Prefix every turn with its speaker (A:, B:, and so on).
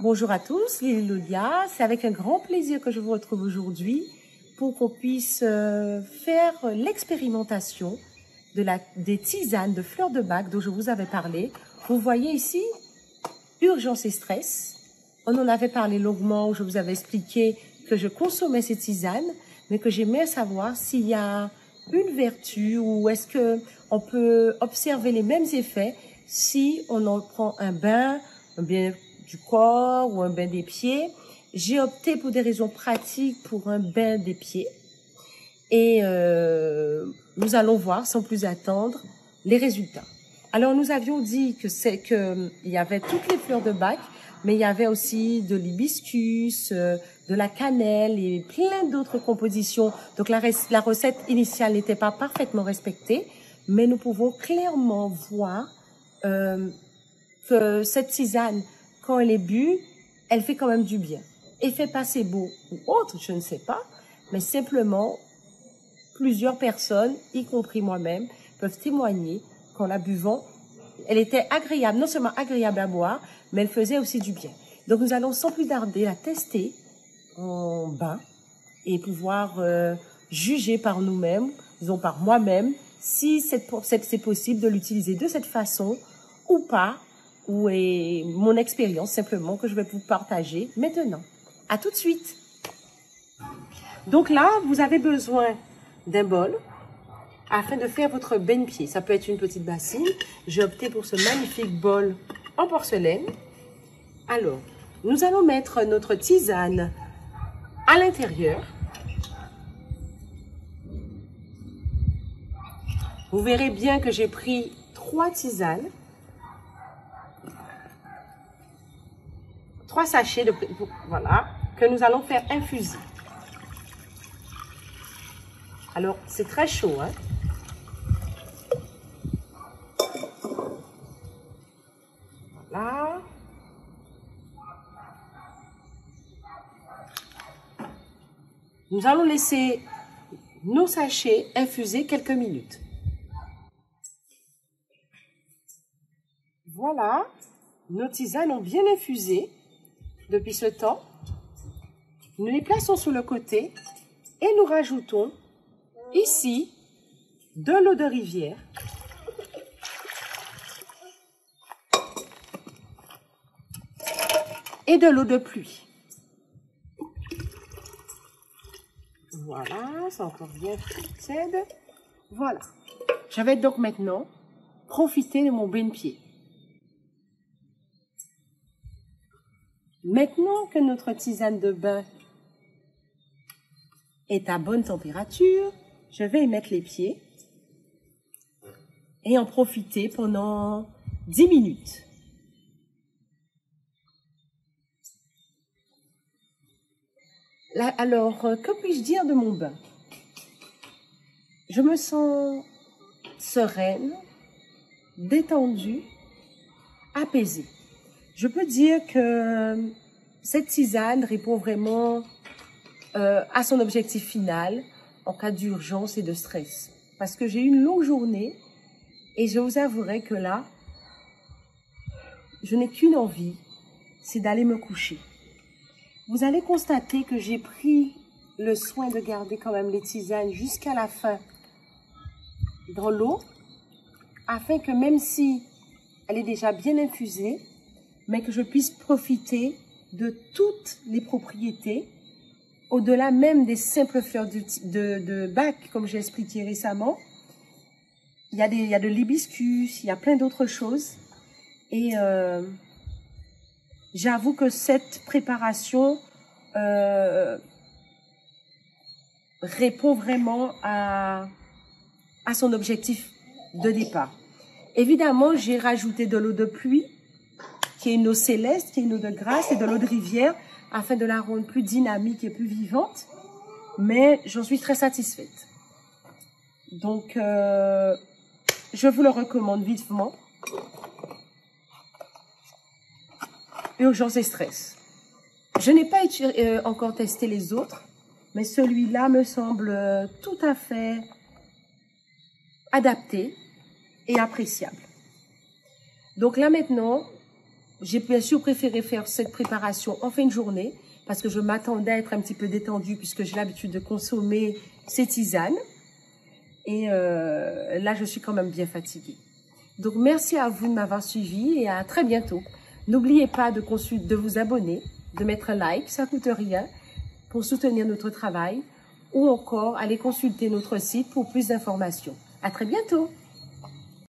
A: Bonjour à tous, Lily Loulia. C'est avec un grand plaisir que je vous retrouve aujourd'hui pour qu'on puisse faire l'expérimentation des tisanes de fleurs de bac dont je vous avais parlé. Vous voyez ici, urgence et stress. On en avait parlé longuement où je vous avais expliqué que je consommais ces tisanes, mais que j'aimais savoir s'il y a une vertu ou est-ce que on peut observer les mêmes effets si on en prend un bain du corps ou un bain des pieds. J'ai opté pour des raisons pratiques pour un bain des pieds et nous allons voir sans plus attendre les résultats. Alors nous avions dit il y avait toutes les fleurs de bac, mais il y avait aussi de l'hibiscus, de la cannelle et plein d'autres compositions. Donc la recette initiale n'était pas parfaitement respectée, mais nous pouvons clairement voir que cette tisane, quand elle est bue, elle fait quand même du bien. Effet placebo ou autre, je ne sais pas, mais simplement, plusieurs personnes, y compris moi-même, peuvent témoigner qu'en la buvant, elle était agréable, non seulement agréable à boire, mais elle faisait aussi du bien. Donc nous allons sans plus tarder la tester en bain et pouvoir juger par nous-mêmes, disons par moi-même, si c'est possible de l'utiliser de cette façon ou pas, ou est mon expérience simplement que je vais vous partager maintenant. À tout de suite. Donc là, vous avez besoin d'un bol afin de faire votre bain-pied. Ça peut être une petite bassine. J'ai opté pour ce magnifique bol en porcelaine. Alors, nous allons mettre notre tisane à l'intérieur. Vous verrez bien que j'ai pris 3 tisanes. 3 sachets voilà, que nous allons faire infuser. Alors, c'est très chaud, hein? Voilà. Nous allons laisser nos sachets infuser quelques minutes. Voilà, nos tisanes ont bien infusé depuis ce temps. Nous les plaçons sur le côté et nous rajoutons ici de l'eau de rivière et de l'eau de pluie. Voilà, c'est encore bien tiède. Voilà. Je vais donc maintenant profiter de mon bain-pied. Maintenant que notre tisane de bain est à bonne température, je vais y mettre les pieds et en profiter pendant 10 minutes. Là, alors, que puis-je dire de mon bain? Je me sens sereine, détendue, apaisée. Je peux dire que cette tisane répond vraiment à son objectif final en cas d'urgence et de stress. Parce que j'ai eu une longue journée et je vous avouerai que là, je n'ai qu'une envie, c'est d'aller me coucher. Vous allez constater que j'ai pris le soin de garder quand même les tisanes jusqu'à la fin dans l'eau, afin que même si elle est déjà bien infusée, mais que je puisse profiter de toutes les propriétés, au-delà même des simples fleurs de bac, comme j'ai expliqué récemment. Il y a de l'hibiscus, il y a plein d'autres choses. Et j'avoue que cette préparation répond vraiment à son objectif de départ. Évidemment, j'ai rajouté de l'eau de pluie, qui est une eau céleste, qui est une eau de grâce, et de l'eau de rivière, afin de la rendre plus dynamique et plus vivante. Mais j'en suis très satisfaite. Donc, je vous le recommande vivement. Urgence et stress. Je n'ai pas encore testé les autres, mais celui-là me semble tout à fait adapté et appréciable. Donc là maintenant, j'ai bien sûr préféré faire cette préparation en fin de journée parce que je m'attendais à être un petit peu détendue puisque j'ai l'habitude de consommer ces tisanes. Et là, je suis quand même bien fatiguée. Donc, merci à vous de m'avoir suivi et à très bientôt. N'oubliez pas de vous abonner, de mettre un like, ça coûte rien, pour soutenir notre travail, ou encore aller consulter notre site pour plus d'informations. À très bientôt!